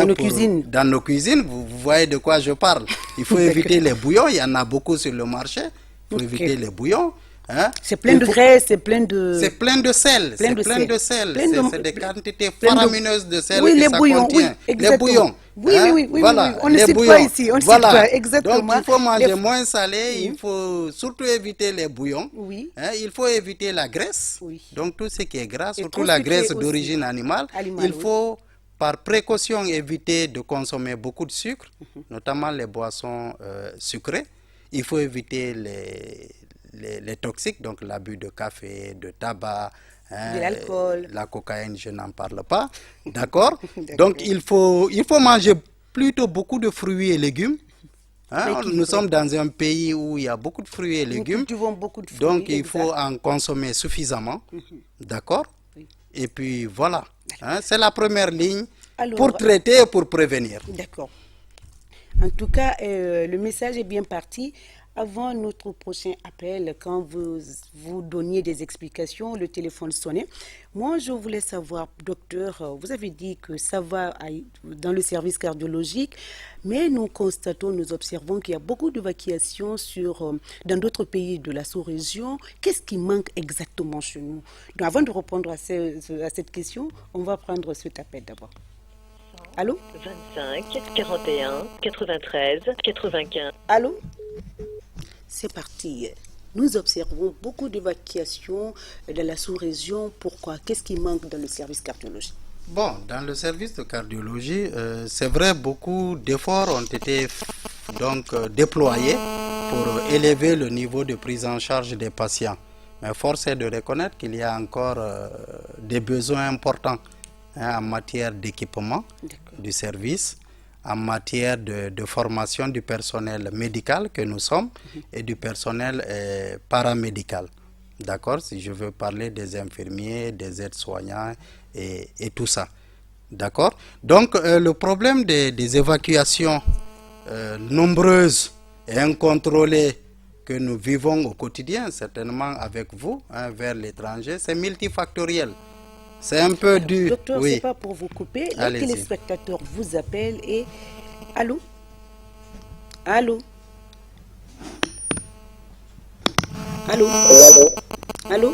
Speaker 2: nos cuisines. Dans nos cuisines, vous voyez de quoi je parle. Il faut éviter les bouillons, il y en a beaucoup sur le marché. Il faut éviter les bouillons. Hein?
Speaker 1: C'est plein de graisse, c'est plein de...
Speaker 2: C'est plein de sel, c'est des quantités faramineuses de sel
Speaker 1: que
Speaker 2: ça
Speaker 1: bouillons,
Speaker 2: contient.
Speaker 1: Oui,
Speaker 2: les bouillons.
Speaker 1: Oui,
Speaker 2: voilà,
Speaker 1: on ne cite pas ici, on ne cite pas, exactement.
Speaker 2: Donc il faut manger moins salé, il faut surtout éviter les bouillons, hein? Il faut éviter la graisse, donc tout ce qui est gras, surtout la graisse d'origine animale, il faut par précaution éviter de consommer beaucoup de sucre, notamment les boissons sucrées, il faut éviter les toxiques, donc l'abus de café, de tabac,
Speaker 1: de l'alcool,
Speaker 2: la cocaïne, je n'en parle pas, d'accord. Donc il faut manger plutôt beaucoup de fruits et légumes. Hein? Nous sommes dans un pays où il y a beaucoup de fruits et légumes,
Speaker 1: beaucoup de fruits,
Speaker 2: donc il faut en consommer suffisamment. D'accord?
Speaker 1: Oui.
Speaker 2: Et puis voilà. Hein, c'est la première ligne
Speaker 1: Alors,
Speaker 2: pour traiter et pour prévenir.
Speaker 1: D'accord. En tout cas, le message est bien parti. Avant notre prochain appel, quand vous donniez des explications, le téléphone sonnait. Moi, je voulais savoir, docteur, vous avez dit que ça va dans le service cardiologique, mais nous constatons, nous observons qu'il y a beaucoup d'évacuations dans d'autres pays de la sous-région. Qu'est-ce qui manque exactement chez nous? Donc, avant de répondre à cette question, on va prendre cet appel d'abord. Allô?
Speaker 8: 25 41 93 95.
Speaker 1: Allô? C'est parti. Nous observons beaucoup d'évacuations dans la sous-région. Pourquoi? Qu'est-ce qui manque dans le service cardiologie?
Speaker 2: Bon, dans le service de cardiologie, c'est vrai, beaucoup d'efforts ont été déployés pour élever le niveau de prise en charge des patients. Mais force est de reconnaître qu'il y a encore des besoins importants en matière d'équipement du service, en matière de formation du personnel médical que nous sommes et du personnel paramédical. D'accord? Si je veux parler des infirmiers, des aides-soignants et tout ça. D'accord? Donc, le problème des évacuations nombreuses et incontrôlées que nous vivons au quotidien, certainement avec vous, vers l'étranger, c'est multifactoriel. C'est un peu dur.
Speaker 1: Docteur,
Speaker 2: oui.
Speaker 1: c'est pas pour vous couper. Les téléspectateurs vous appellent et... Allô? Allô? Allô? Allô?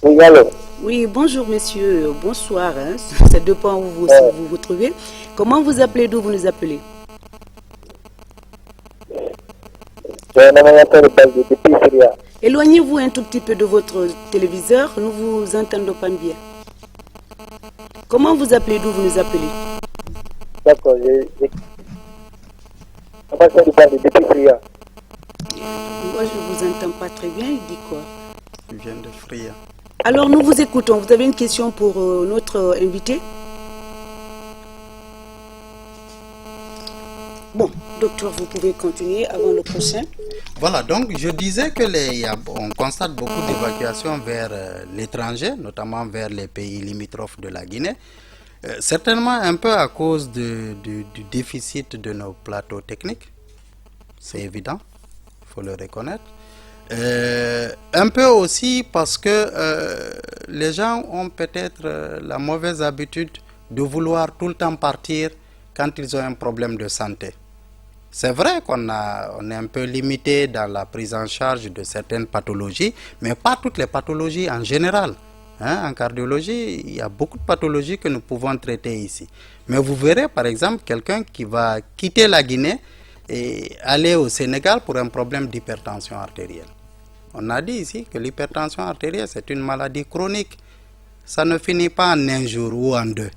Speaker 9: Oui, allô?
Speaker 1: Oui, bonjour monsieur, bonsoir. Hein. Ça dépend où vous vous trouvez. Comment vous appelez, d'où vous nous appelez? Éloignez-vous un tout petit peu de votre téléviseur, nous vous entendons pas bien. Comment vous appelez, d'où vous nous appelez?
Speaker 9: D'accord, moi
Speaker 1: je vous entends pas très bien, il dit quoi?
Speaker 2: Il vient de Fria.
Speaker 1: Alors nous vous écoutons, vous avez une question pour notre invité? Bon, docteur, vous pouvez continuer avant le prochain.
Speaker 2: Voilà, donc je disais que on constate beaucoup d'évacuations vers l'étranger, notamment vers les pays limitrophes de la Guinée. Certainement un peu à cause du déficit de nos plateaux techniques, c'est évident, il faut le reconnaître. Un peu aussi parce que les gens ont peut-être la mauvaise habitude de vouloir tout le temps partir quand ils ont un problème de santé. C'est vrai qu'on est un peu limité dans la prise en charge de certaines pathologies, mais pas toutes les pathologies en général. En cardiologie, il y a beaucoup de pathologies que nous pouvons traiter ici. Mais vous verrez par exemple quelqu'un qui va quitter la Guinée et aller au Sénégal pour un problème d'hypertension artérielle. On a dit ici que l'hypertension artérielle, c'est une maladie chronique. Ça ne finit pas en un jour ou en deux.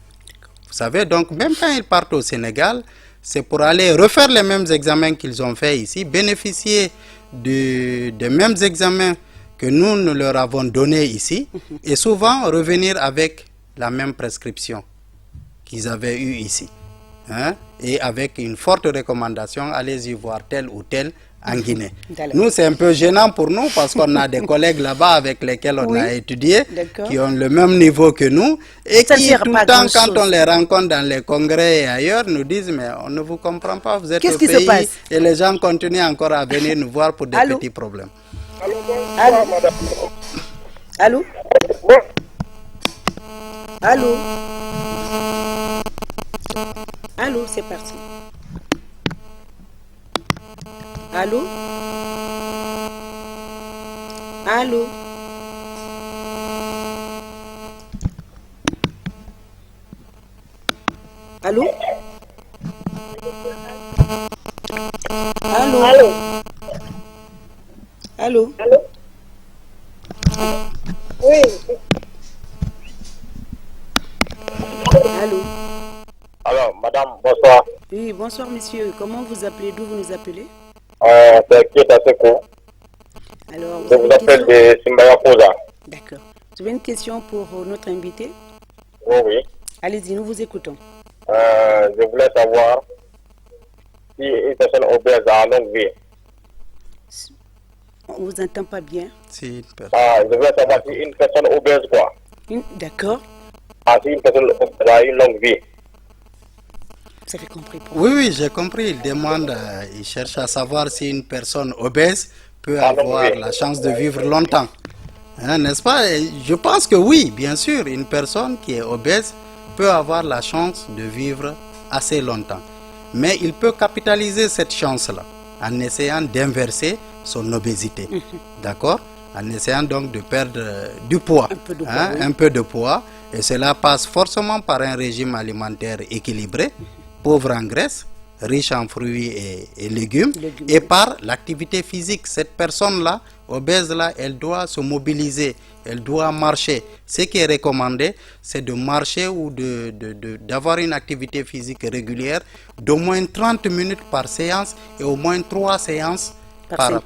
Speaker 2: Vous savez, donc même quand ils partent au Sénégal, c'est pour aller refaire les mêmes examens qu'ils ont fait ici, bénéficier des mêmes examens que nous leur avons donnés ici, et souvent revenir avec la même prescription qu'ils avaient eue ici. Et avec une forte recommandation, allez-y voir tel ou tel en Guinée. Nous, c'est un peu gênant pour nous parce qu'on a des collègues là-bas avec lesquels on a étudié, qui ont le même niveau que nous, et qui tout le temps, quand on les rencontre dans les congrès et ailleurs, nous disent, mais on ne vous comprend pas, vous êtes au pays, et les gens continuent encore à venir nous voir pour des petits problèmes.
Speaker 1: Allô? Allô? Allô? Allô, c'est parti. Allô? Allô? Allô? Allô?
Speaker 9: Allô?
Speaker 1: Allô?
Speaker 9: Allô? Oui.
Speaker 1: Allô?
Speaker 9: Alors, madame, bonsoir.
Speaker 1: Oui, bonsoir monsieur. Comment vous appelez? D'où vous nous appelez?
Speaker 9: C'est Kieta Seko.
Speaker 1: Alors,
Speaker 9: je vous appelle de Simbaya Koza.
Speaker 1: D'accord. Vous avez une question pour notre invité?
Speaker 9: Oui, oui.
Speaker 1: Allez-y, nous vous écoutons.
Speaker 9: Je voulais savoir si une personne obèse a longue vie.
Speaker 1: On vous entend pas bien.
Speaker 2: Si une personne...
Speaker 9: Ah, je voulais savoir si une personne obèse, quoi.
Speaker 1: D'accord.
Speaker 9: Ah, si une personne obèse a une longue vie.
Speaker 1: Vous avez compris.
Speaker 2: Oui, oui, j'ai compris. Il demande, il cherche à savoir si une personne obèse peut avoir la chance de vivre longtemps. Hein, n'est-ce pas? Et je pense que oui, bien sûr, une personne qui est obèse peut avoir la chance de vivre assez longtemps. Mais il peut capitaliser cette chance-là en essayant d'inverser son obésité. D'accord? En essayant donc de perdre du poids, un peu de poids. Et cela passe forcément par un régime alimentaire équilibré, pauvre en graisse, riche en fruits et légumes, et par l'activité physique. Cette personne-là, obèse-là, elle doit se mobiliser, elle doit marcher. Ce qui est recommandé, c'est de marcher ou d'avoir une activité physique régulière d'au moins 30 minutes par séance et au moins 3 séances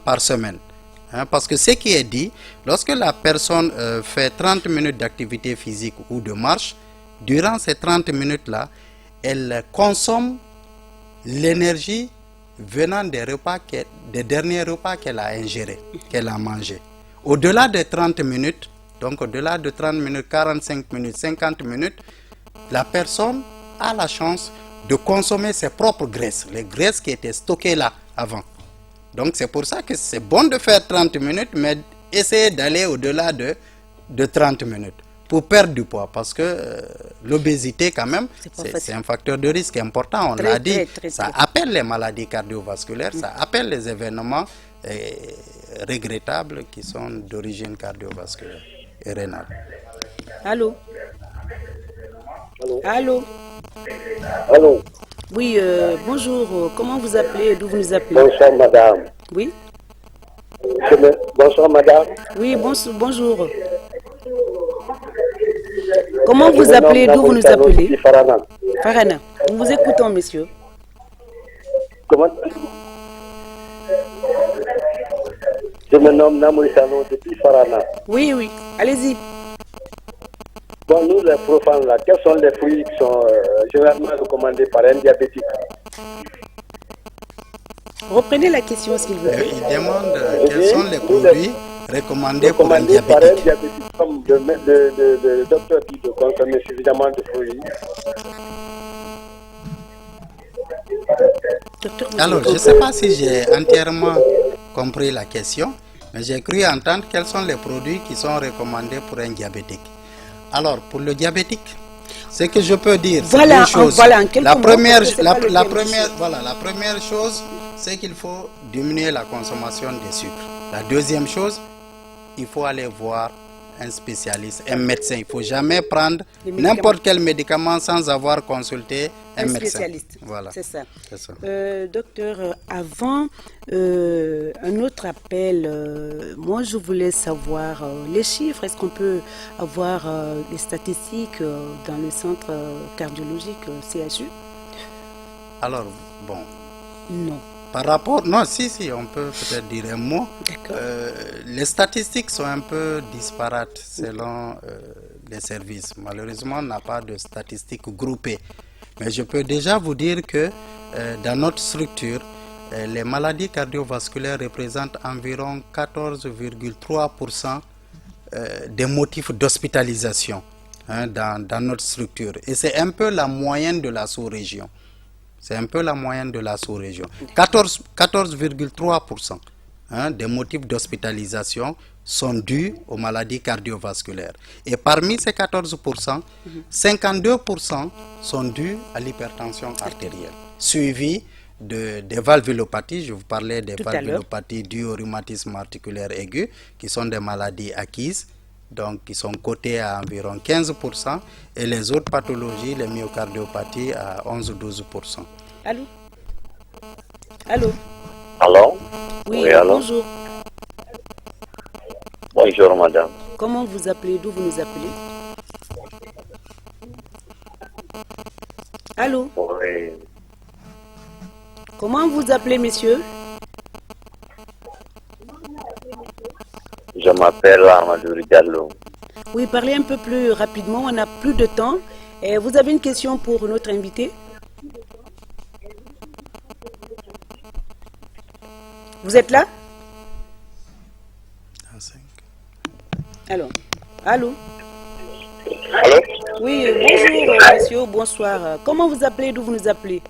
Speaker 2: par semaine. Hein, parce que ce qui est dit, lorsque la personne fait 30 minutes d'activité physique ou de marche, durant ces 30 minutes-là, elle consomme l'énergie venant des derniers repas qu'elle a ingérés, qu'elle a mangés. Au-delà des 30 minutes, donc au-delà de 30 minutes, 45 minutes, 50 minutes, la personne a la chance de consommer ses propres graisses, les graisses qui étaient stockées là avant. Donc c'est pour ça que c'est bon de faire 30 minutes, mais essayer d'aller au-delà de 30 minutes pour perdre du poids, parce que l'obésité quand même, c'est un facteur de risque important, on l'a dit, ça appelle les maladies cardiovasculaires, ça appelle les événements regrettables qui sont d'origine cardiovasculaire et rénale.
Speaker 1: Allô? Allô?
Speaker 10: Allô?
Speaker 1: Oui, bonjour, comment vous appelez, d'où vous nous appelez?
Speaker 10: Bonsoir madame.
Speaker 1: Oui?
Speaker 10: Bonsoir madame.
Speaker 1: Oui, bonjour. Comment vous appelez, d'où vous nous appelez? Farana. Nous vous écoutons, monsieur.
Speaker 10: Comment? Je me nomme Namouri Sano depuis Farana.
Speaker 1: Oui, oui, allez-y.
Speaker 10: Bon, nous les profanes là, quels sont les fruits qui sont généralement recommandés par un diabétique?
Speaker 1: Reprenez la question s'il vous plaît.
Speaker 2: Il demande quels sont les produits recommandés pour un diabétique.
Speaker 10: Par un diabétique, comme le docteur dit de consommer suffisamment de fruits.
Speaker 2: Alors, je ne sais pas si j'ai entièrement compris la question, mais j'ai cru entendre quels sont les produits qui sont recommandés pour un diabétique. Alors, pour le diabétique, ce que je peux dire, c'est deux choses. La première chose, c'est qu'il faut diminuer la consommation des sucres. La deuxième chose, il faut aller voir un spécialiste, un médecin. Il ne faut jamais prendre n'importe quel médicament sans avoir consulté un médecin.
Speaker 1: Spécialiste.
Speaker 2: Voilà.
Speaker 1: C'est ça. Docteur, avant un autre appel, moi je voulais savoir les chiffres. Est-ce qu'on peut avoir les statistiques dans le centre cardiologique CHU?
Speaker 2: Alors, bon.
Speaker 1: Non.
Speaker 2: Par rapport, non, si, on peut peut-être dire un mot. Les statistiques sont un peu disparates selon les services. Malheureusement, on n'a pas de statistiques groupées. Mais je peux déjà vous dire que dans notre structure, les maladies cardiovasculaires représentent environ 14,3% des motifs d'hospitalisation dans notre structure. Et c'est un peu la moyenne de la sous-région. C'est un peu la moyenne de la sous-région. 14,3% des motifs d'hospitalisation sont dus aux maladies cardiovasculaires. Et parmi ces 14%, 52% sont dus à l'hypertension artérielle, suivi des valvulopathies. Je vous parlais des valvulopathies dues au rhumatisme articulaire aigu, qui sont des maladies acquises, donc qui sont cotées à environ 15%, et les autres pathologies, les myocardiopathies, à 11 ou 12%.
Speaker 1: Allô? Allô?
Speaker 10: Allô?
Speaker 1: Oui, allô? Bonjour.
Speaker 10: Bonjour madame.
Speaker 1: Comment vous appelez? D'où vous nous appelez? Allô?
Speaker 10: Oui.
Speaker 1: Comment vous appelez, monsieur?
Speaker 10: Je m'appelle Amadou Diallo.
Speaker 1: Oui, parlez un peu plus rapidement, on n'a plus de temps. Et vous avez une question pour notre invité? Vous êtes là? Alors, allô?
Speaker 9: Allô?
Speaker 1: Oui, bonjour monsieur, bonsoir. Comment vous appelez, d'où vous nous appelez?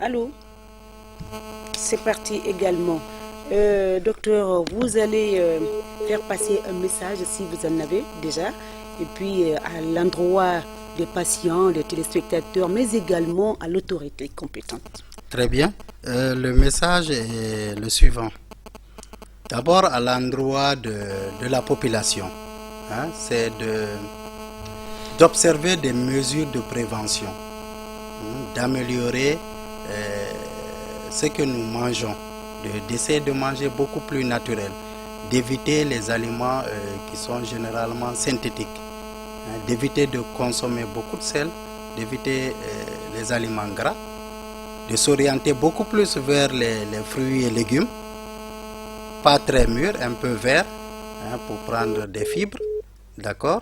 Speaker 1: Allô? C'est parti également. Docteur, vous allez faire passer un message si vous en avez déjà, et puis à l'endroit des patients, des téléspectateurs, mais également à l'autorité compétente.
Speaker 2: Très bien. Le message est le suivant. D'abord à l'endroit de la population, hein, c'est d'observer des mesures de prévention, d'améliorer ce que nous mangeons, d'essayer de manger beaucoup plus naturel, d'éviter les aliments qui sont généralement synthétiques, hein, d'éviter de consommer beaucoup de sel, d'éviter les aliments gras, de s'orienter beaucoup plus vers les fruits et légumes, pas très mûrs, un peu verts, hein, pour prendre des fibres, d'accord,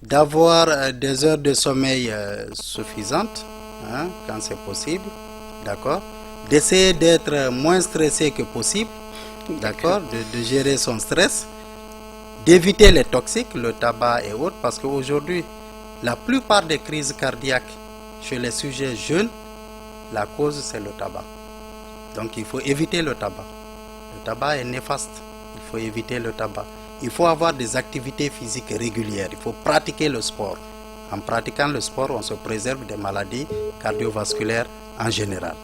Speaker 2: d'avoir des heures de sommeil suffisantes, hein, quand c'est possible, d'accord, d'essayer d'être moins stressé que possible, d'accord, de gérer son stress, d'éviter les toxiques, le tabac et autres, parce qu'aujourd'hui, la plupart des crises cardiaques chez les sujets jeunes, la cause c'est le tabac. Donc il faut éviter le tabac. Le tabac est néfaste, il faut éviter le tabac. Il faut avoir des activités physiques régulières, il faut pratiquer le sport. En pratiquant le sport, on se préserve des maladies cardiovasculaires en général.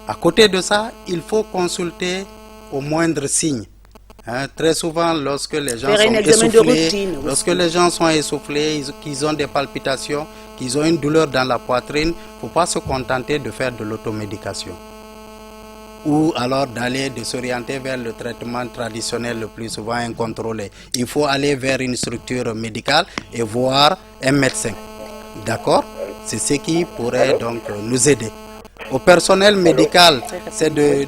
Speaker 2: À côté de ça, il faut consulter au moindre signe. Hein, très souvent, lorsque les gens sont essoufflés, qu'ils ont des palpitations, qu'ils ont une douleur dans la poitrine, il ne faut pas se contenter de faire de l'automédication. Ou alors de s'orienter vers le traitement traditionnel le plus souvent incontrôlé. Il faut aller vers une structure médicale et voir un médecin. D'accord? C'est ce qui pourrait donc nous aider. Au personnel médical, c'est de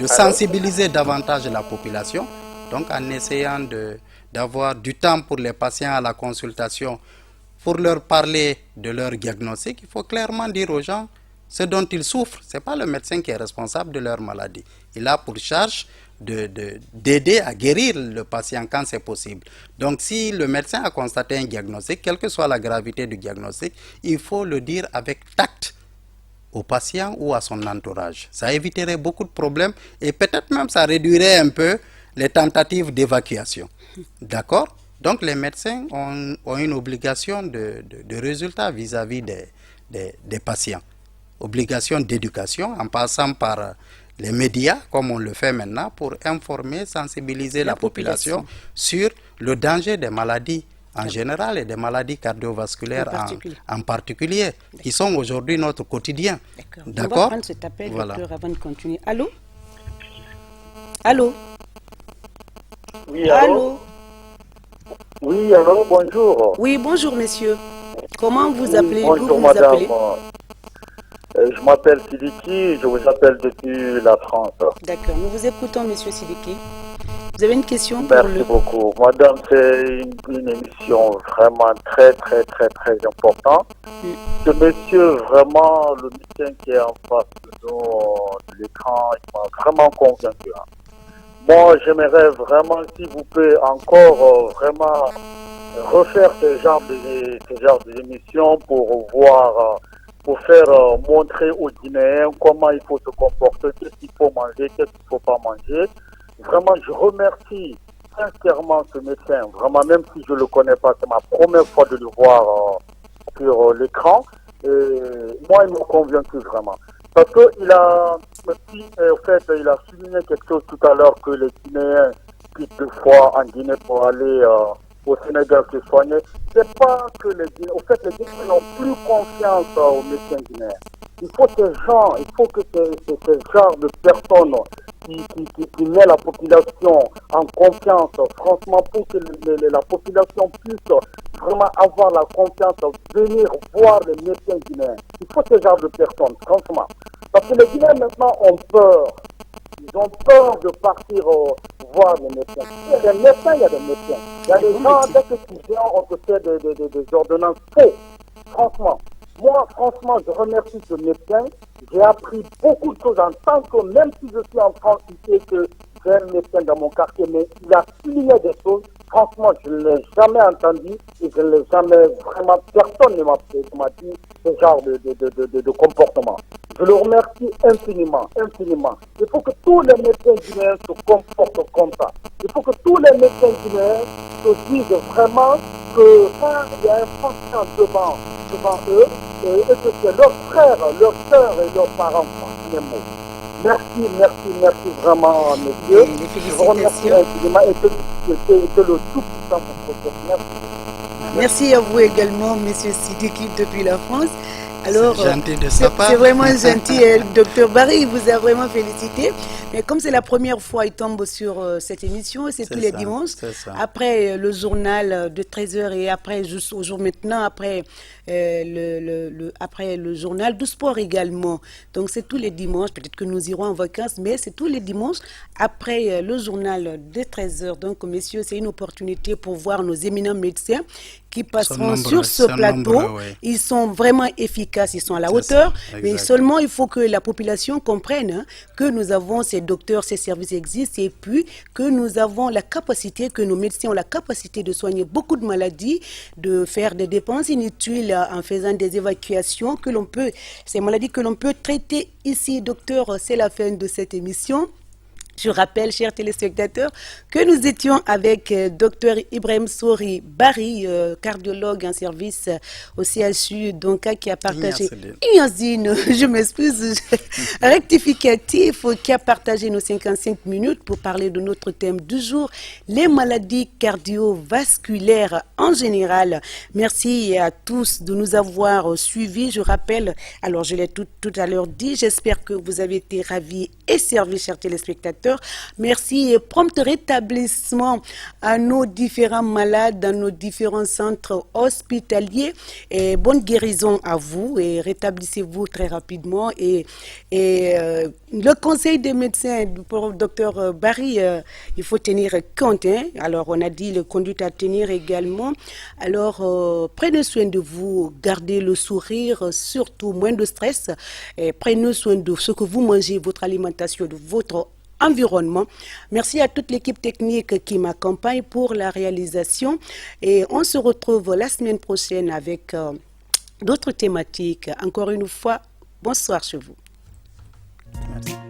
Speaker 2: sensibiliser davantage la population, donc en essayant d'avoir du temps pour les patients à la consultation, pour leur parler de leur diagnostic. Il faut clairement dire aux gens ce dont ils souffrent. Ce n'est pas le médecin qui est responsable de leur maladie. Il a pour charge d'aider à guérir le patient quand c'est possible. Donc si le médecin a constaté un diagnostic, quelle que soit la gravité du diagnostic, il faut le dire avec tact au patient ou à son entourage. Ça éviterait beaucoup de problèmes et peut-être même ça réduirait un peu les tentatives d'évacuation. D'accord? Donc les médecins ont une obligation de résultat vis-à-vis des patients. Obligation d'éducation en passant par les médias, comme on le fait maintenant, pour informer, sensibiliser la population sur le danger des maladies en général et des maladies cardiovasculaires en particulier, qui sont aujourd'hui notre quotidien.
Speaker 1: D'accord. On va prendre cet appel, docteur, avant de continuer. Allô? Allô?
Speaker 10: Oui, allô? Oui, allô, bonjour.
Speaker 1: Oui, bonjour, monsieur. Comment vous appelez?
Speaker 10: Bonjour, madame. Je m'appelle Sidiki, je vous appelle depuis la France.
Speaker 1: D'accord, nous vous écoutons, monsieur Sidiki. Vous avez une question pour
Speaker 10: Merci beaucoup. Madame, c'est une émission vraiment très importante. Ce monsieur, vraiment, le médecin qui est en face de nous, de l'écran, il m'a vraiment convaincu. Moi, j'aimerais vraiment, s'il vous plaît, encore vraiment refaire ce genre d'émission pour voir... pour faire montrer aux Guinéens comment il faut se comporter, qu'est-ce qu'il faut manger, qu'est-ce qu'il ne faut pas manger. Vraiment, je remercie sincèrement ce médecin. Vraiment, même si je ne le connais pas, c'est ma première fois de le voir sur l'écran. Moi, il m'a convaincu vraiment. Parce qu'il a, en fait, il a souligné quelque chose tout à l'heure que les Guinéens quittent deux fois en Guinée pour aller... au Sénégal se soigner, c'est pas que les Guinéens, en fait, les Guinéens n'ont plus confiance aux médecins guinéens. Il faut que ces genres de personnes qui mettent la population en confiance, franchement, pour que la population puisse vraiment avoir la confiance, venir voir les médecins guinéens. Il faut ce genre de personnes, franchement. Parce que les Guinéens maintenant ont peur. Ils ont peur de partir voir les médecins. Il y a des médecins, il y a des médecins. Il y a des gens, dès que tu viens, on te fait des ordonnances fausses. Franchement, moi, franchement, je remercie ce médecin. J'ai appris beaucoup de choses en tant que, même si je suis en France, il sait que j'ai un médecin dans mon quartier, mais il a souligné des choses. Franchement, je ne l'ai jamais entendu et je ne l'ai jamais vraiment, personne ne m'a dit ce genre de comportement. Je le remercie infiniment, infiniment. Il faut que tous les médecins guinéens se comportent comme ça. Il faut que tous les médecins guinéens se disent vraiment que quand il y a un patient devant eux, et que c'est leurs frères, leurs sœurs et leurs parents, merci vraiment, messieurs. Je vous remercie infiniment et que le tout puissant vous protège. Merci.
Speaker 1: Merci à vous également, monsieur Sidiki, depuis la France. Alors,
Speaker 2: c'est gentil de sa part.
Speaker 1: C'est vraiment gentil. Docteur Barry, il vous a vraiment félicité. Mais comme c'est la première fois, il tombe sur cette émission, c'est tous les dimanches. Après le journal de 13h et après, juste au jour maintenant, après le journal du sport également. Donc c'est tous les dimanches. Peut-être que nous irons en vacances, mais c'est tous les dimanches après le journal de 13h. Donc, messieurs, c'est une opportunité pour voir nos éminents médecins qui passeront sur ce plateau. Ils sont vraiment efficaces, ils sont à la hauteur. Mais seulement, il faut que la population comprenne que nous avons ces docteurs, ces services existent et puis que nous avons la capacité, que nos médecins ont la capacité de soigner beaucoup de maladies, de faire des dépenses inutiles en faisant des évacuations que l'on peut, ces maladies que l'on peut traiter ici. Docteur, c'est la fin de cette émission. Je rappelle, chers téléspectateurs, que nous étions avec Dr Ibrahim Sori Barry, cardiologue en service au CHU, donc qui a partagé je m'excuse, rectificatif, qui a partagé nos 55 minutes pour parler de notre thème du jour, les maladies cardiovasculaires en général. Merci à tous de nous avoir suivis. Je rappelle, alors je l'ai tout à l'heure dit, j'espère que vous avez été ravis et servis, chers téléspectateurs. Merci et prompt rétablissement à nos différents malades dans nos différents centres hospitaliers et bonne guérison à vous et rétablissez-vous très rapidement et le conseil des médecins pour le docteur Barry, il faut tenir compte, hein? Alors on a dit le conduite à tenir également, alors prenez soin de vous, gardez le sourire, surtout moins de stress et prenez soin de ce que vous mangez, votre alimentation, de votre environnement. Merci à toute l'équipe technique qui m'accompagne pour la réalisation et on se retrouve la semaine prochaine avec d'autres thématiques. Encore une fois, bonsoir chez vous.
Speaker 2: Merci.